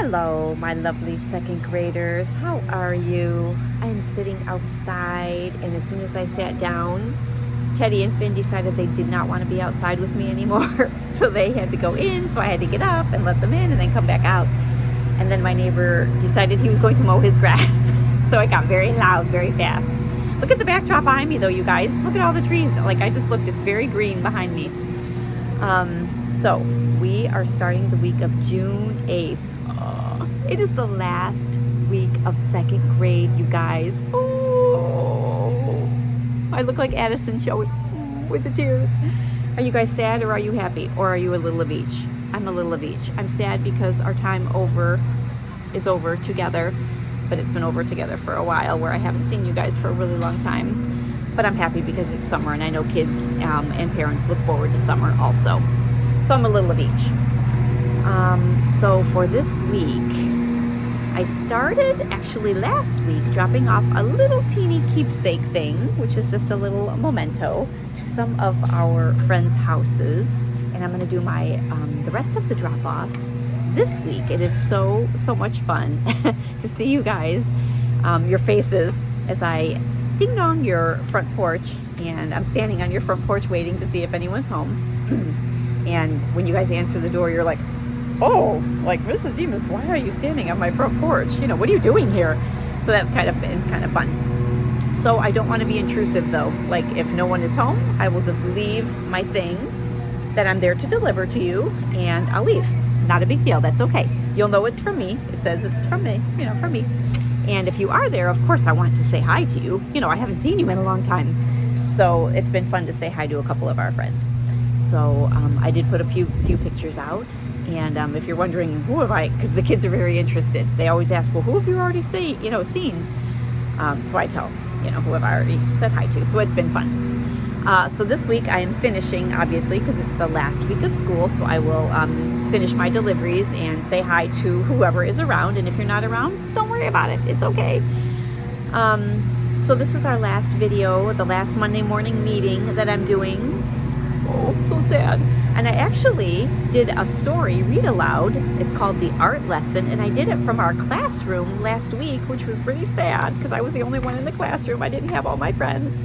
Hello, my lovely second graders. How are you? I am sitting outside, and as soon as I sat down, Teddy and Finn decided they did not want to be outside with me anymore. So they had to go in, so I had to get up and let them in and then come back out. And then my neighbor decided he was going to mow his grass. So it got very loud very fast. Look at the backdrop behind me though, you guys. Look at all the trees. Like I just looked, it's very green behind me. So we are starting the week of June 8th. It is the last week of second grade, you guys. Oh, I look like Addison Show with the tears. Are you guys sad or are you happy? Or are you a little of each? I'm a little of each. I'm sad because our time is over together, but it's been over together for a while where I haven't seen you guys for a really long time. But I'm happy because it's summer and I know kids and parents look forward to summer also. So I'm a little of each. So for this week, I started actually last week dropping off a little teeny keepsake thing, which is just a little memento to some of our friends' houses. And I'm going to do my the rest of the drop-offs this week. It is so much fun to see you guys, your faces as I ding dong your front porch, and I'm standing on your front porch waiting to see if anyone's home. And when you guys answer the door, you're like, oh, like, Mrs. Demas, why are you standing on my front porch? You know, what are you doing here? So that's been kind of fun. So I don't want to be intrusive though. Like if no one is home, I will just leave my thing that I'm there to deliver to you and I'll leave. Not a big deal. That's okay. You'll know it's from me. It says it's from me, from me. And if you are there, of course I want to say hi to you. You know, I haven't seen you in a long time. So it's been fun to say hi to a couple of our friends. So I did put a few pictures out. And if you're wondering, who have I, because the kids are very interested. They always ask, well, who have you already seen? So I tell, who have I already said hi to. So it's been fun. So this week I am finishing, obviously, because it's the last week of school. So I will finish my deliveries and say hi to whoever is around. And if you're not around, don't worry about it. It's okay. So this is our last video, the last Monday morning meeting that I'm doing. Oh, so sad. And I actually did a story, read aloud. It's called The Art Lesson, and I did it from our classroom last week, which was pretty sad because I was the only one in the classroom. I didn't have all my friends,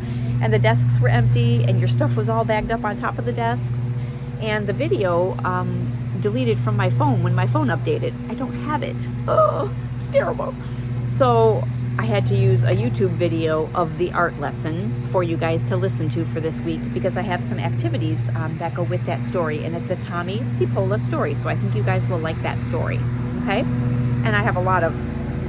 and the desks were empty, and your stuff was all bagged up on top of the desks. And the video deleted from my phone when my phone updated. I don't have it. Oh, it's terrible. So I had to use a YouTube video of the art lesson for you guys to listen to for this week because I have some activities that go with that story, and it's a Tommy DiPola story, so I think you guys will like that story, okay? And I have a lot of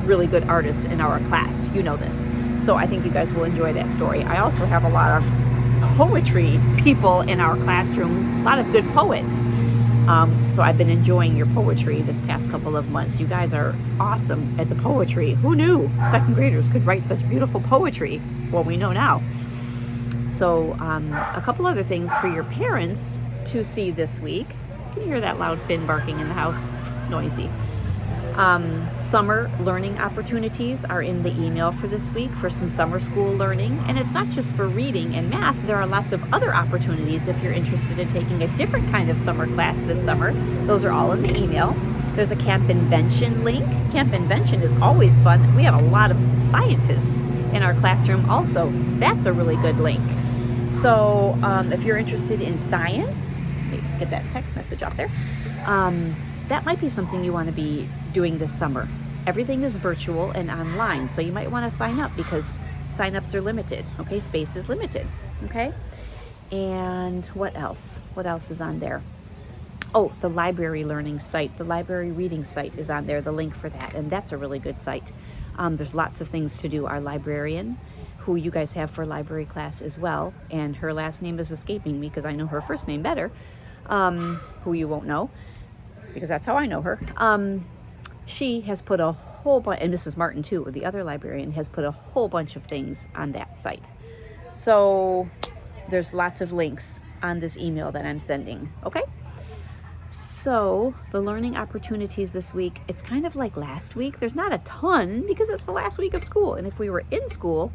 really good artists in our class, you know this, so I think you guys will enjoy that story. I also have a lot of poetry people in our classroom, a lot of good poets. So I've been enjoying your poetry this past couple of months. You guys are awesome at the poetry. Who knew second graders could write such beautiful poetry? Well, we know now. So a couple other things for your parents to see this week. Can you hear that loud Finn barking in the house? Noisy. Summer learning opportunities are in the email for this week for some summer school learning. And it's not just for reading and math. There are lots of other opportunities if you're interested in taking a different kind of summer class this summer. Those are all in the email. There's a Camp Invention link. Camp Invention is always fun. We have a lot of scientists in our classroom also. That's a really good link. So if you're interested in science, get that text message up there. That might be something you want to be doing this summer. Everything is virtual and online, so you might want to sign up because sign-ups are limited, okay? Space is limited, okay? And what else? What else is on there? Oh, the library learning site, the library reading site is on there, the link for that, and that's a really good site. There's lots of things to do. Our librarian, who you guys have for library class as well, and her last name is escaping me because I know her first name better, who you won't know, because that's how I know her. She has put a whole bunch, and Mrs. Martin too, the other librarian, has put a whole bunch of things on that site. So there's lots of links on this email that I'm sending, okay? So the learning opportunities this week, it's kind of like last week. There's not a ton because it's the last week of school. And if we were in school,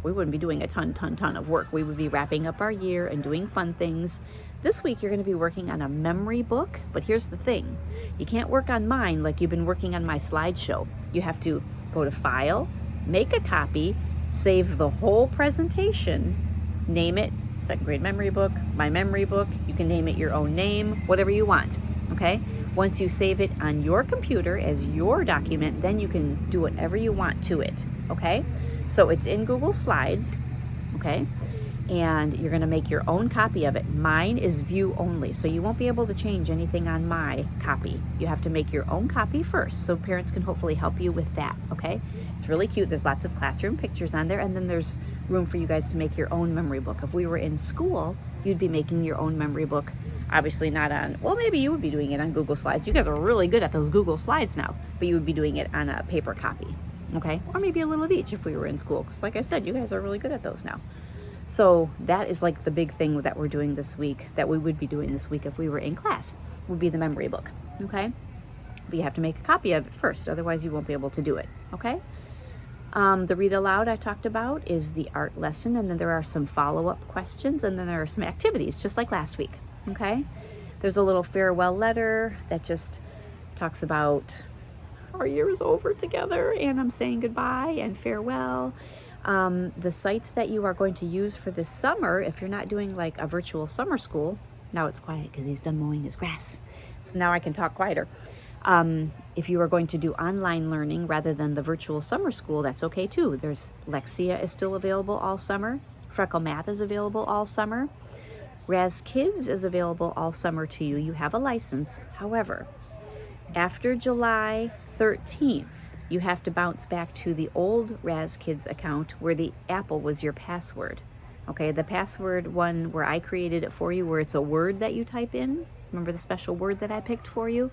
we wouldn't be doing a ton of work. We would be wrapping up our year and doing fun things. This week, you're going to be working on a memory book, but here's the thing. You can't work on mine like you've been working on my slideshow. You have to go to File, make a copy, save the whole presentation, name it second grade memory book, my memory book. You can name it your own name, whatever you want, okay? Once you save it on your computer as your document, then you can do whatever you want to it, okay? So it's in Google Slides, okay? And you're going to make your own copy of it. Mine is view only, so you won't be able to change anything on my copy. You have to make your own copy first, so parents can hopefully help you with that, okay? It's really cute. There's lots of classroom pictures on there, and then there's room for you guys to make your own memory book. If we were in school, you'd be making your own memory book. Obviously not on, well, maybe you would be doing it on Google Slides. You guys are really good at those Google Slides now, but you would be doing it on a paper copy, okay? Or maybe a little of each if we were in school, because like I said, you guys are really good at those now. So that is like the big thing that we're doing this week, that we would be doing this week if we were in class, would be the memory book, okay? But you have to make a copy of it first, otherwise you won't be able to do it, okay? The read aloud I talked about is the art lesson, and then there are some follow-up questions, and then there are some activities, just like last week, okay? There's a little farewell letter that just talks about our year is over together, and I'm saying goodbye and farewell. The sites that you are going to use for this summer, if you're not doing like a virtual summer school, now it's quiet because he's done mowing his grass, so now I can talk quieter. If you are going to do online learning rather than the virtual summer school, that's okay too. There's Lexia is still available all summer. Freckle Math is available all summer. Raz Kids is available all summer to you. You have a license. However, after July 13th, you have to bounce back to the old Raz Kids account where the Apple was your password. Okay, the password one where I created it for you, where it's a word that you type in. Remember the special word that I picked for you?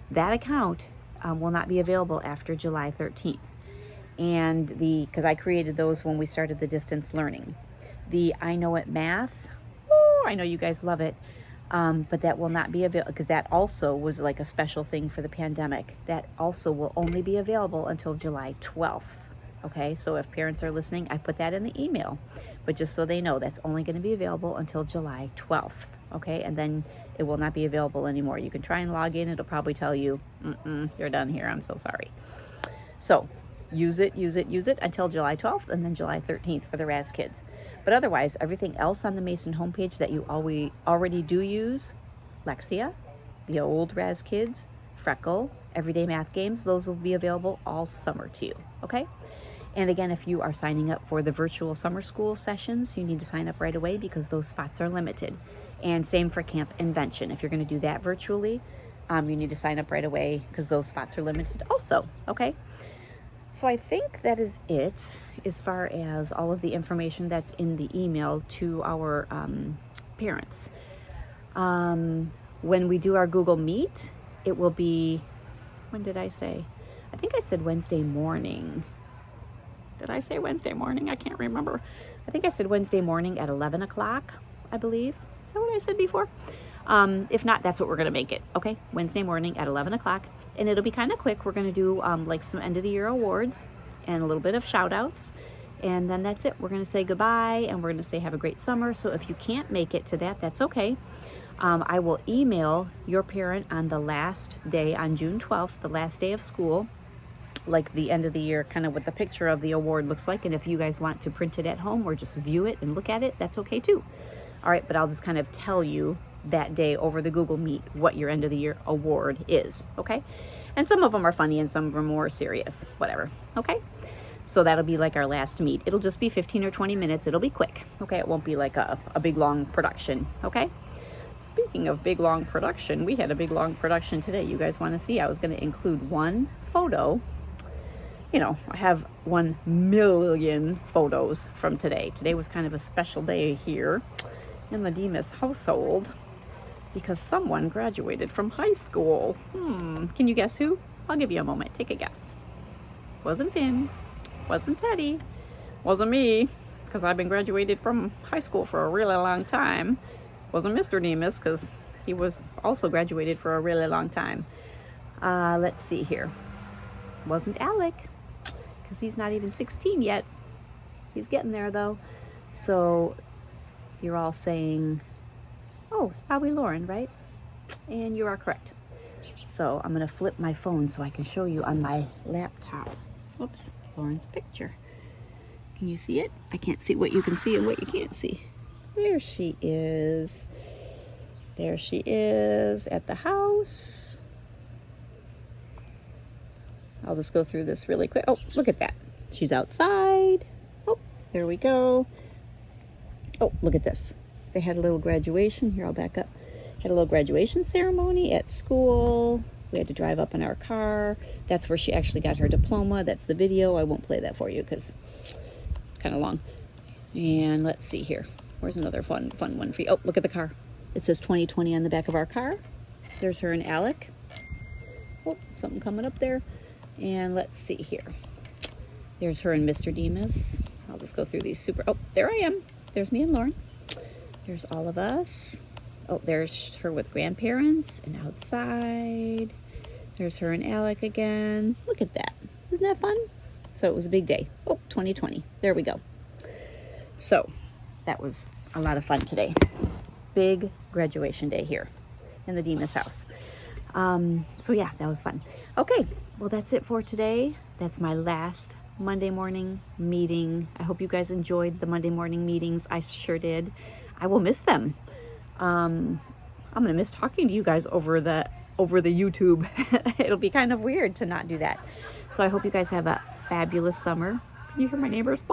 That account will not be available after July 13th. And because I created those when we started the distance learning. The I Know It Math, I know you guys love it. But that will not be available because that also was like a special thing for the pandemic. That also will only be available until July 12th. Okay, so if parents are listening, I put that in the email. But just so they know, that's only going to be available until July 12th. Okay, and then it will not be available anymore. You can try and log in. It'll probably tell you, you're done here. I'm so sorry. So use it until July 12th and then July 13th for the Raz Kids. But otherwise, everything else on the Mason homepage that you already do use, Lexia, the old Raz Kids, Freckle, Everyday Math Games, those will be available all summer to you, okay? And again, if you are signing up for the virtual summer school sessions, you need to sign up right away because those spots are limited. And same for Camp Invention. If you're going to do that virtually, you need to sign up right away because those spots are limited also, okay? So I think that is it as far as all of the information that's in the email to our parents. When we do our Google Meet, it will be, when did I say? I think I said Wednesday morning. Did I say Wednesday morning? I can't remember. I think I said Wednesday morning at 11 o'clock, I believe. Is that what I said before? If not, that's what we're going to make it. Okay, Wednesday morning at 11 o'clock. And it'll be kind of quick. We're going to do like some end of the year awards and a little bit of shout outs. And then that's it. We're going to say goodbye and we're going to say have a great summer. So if you can't make it to that, that's okay. I will email your parent on the last day, on June 12th, the last day of school, like the end of the year, kind of what the picture of the award looks like. And if you guys want to print it at home or just view it and look at it, that's okay too. All right, but I'll just kind of tell you that day over the Google Meet what your end of the year award is, okay? And some of them are funny and some of them are more serious, whatever, okay? So that'll be like our last meet. It'll just be 15 or 20 minutes. It'll be quick, okay? It won't be like a big, long production, okay? Speaking of big, long production, we had a big, long production today. You guys want to see? I was going to include one photo. You know, I have 1 million photos from today. Today was kind of a special day here in the Demas household because someone graduated from high school. Can you guess who? I'll give you a moment. Take a guess. Wasn't Finn. Wasn't Teddy. Wasn't me, because I've been graduated from high school for a really long time. Wasn't Mr. Demas, because he was also graduated for a really long time. Let's see here. Wasn't Alec, because he's not even 16 yet. He's getting there though. So you're all saying, oh, it's probably Lauren, right? And you are correct. So I'm gonna flip my phone so I can show you on my laptop. Whoops, Lauren's picture. Can you see it? I can't see what you can see and what you can't see. There she is. There she is at the house. I'll just go through this really quick. Oh, look at that. She's outside. Oh, there we go. Oh, look at this. They had a little graduation. Here, I'll back up. Had a little graduation ceremony at school. We had to drive up in our car. That's where she actually got her diploma. That's the video. I won't play that for you because it's kind of long. And let's see here. Where's another fun one for you? Oh, look at the car. It says 2020 on the back of our car. There's her and Alec. Oh, something coming up there. And let's see here. There's her and Mr. Demas. I'll just go through these super... Oh, there I am. There's me and Lauren. There's all of us. Oh, there's her with grandparents and outside. There's her and Alec again. Look at that. Isn't that fun? So it was a big day. Oh, 2020. There we go. So that was a lot of fun today. Big graduation day here in the Demas house. So yeah, that was fun. Okay, well that's it for today. That's my last Monday morning meeting. I hope you guys enjoyed the Monday morning meetings. I sure did. I will miss them. I'm gonna miss talking to you guys over the YouTube. It'll be kind of weird to not do that. So I hope you guys have a fabulous summer. You hear my neighbors?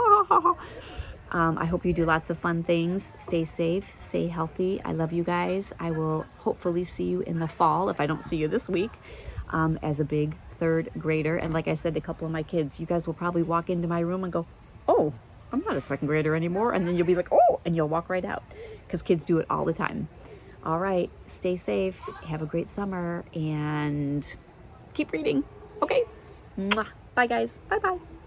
I hope you do lots of fun things. Stay safe, stay healthy. I love you guys. I will hopefully see you in the fall, if I don't see you this week, as a big third grader. And like I said to a couple of my kids, you guys will probably walk into my room and go, oh, I'm not a second grader anymore. And then you'll be like, oh, and you'll walk right out because kids do it all the time. All right, stay safe. Have a great summer and keep reading. Okay. Mwah. Bye, guys. Bye-bye.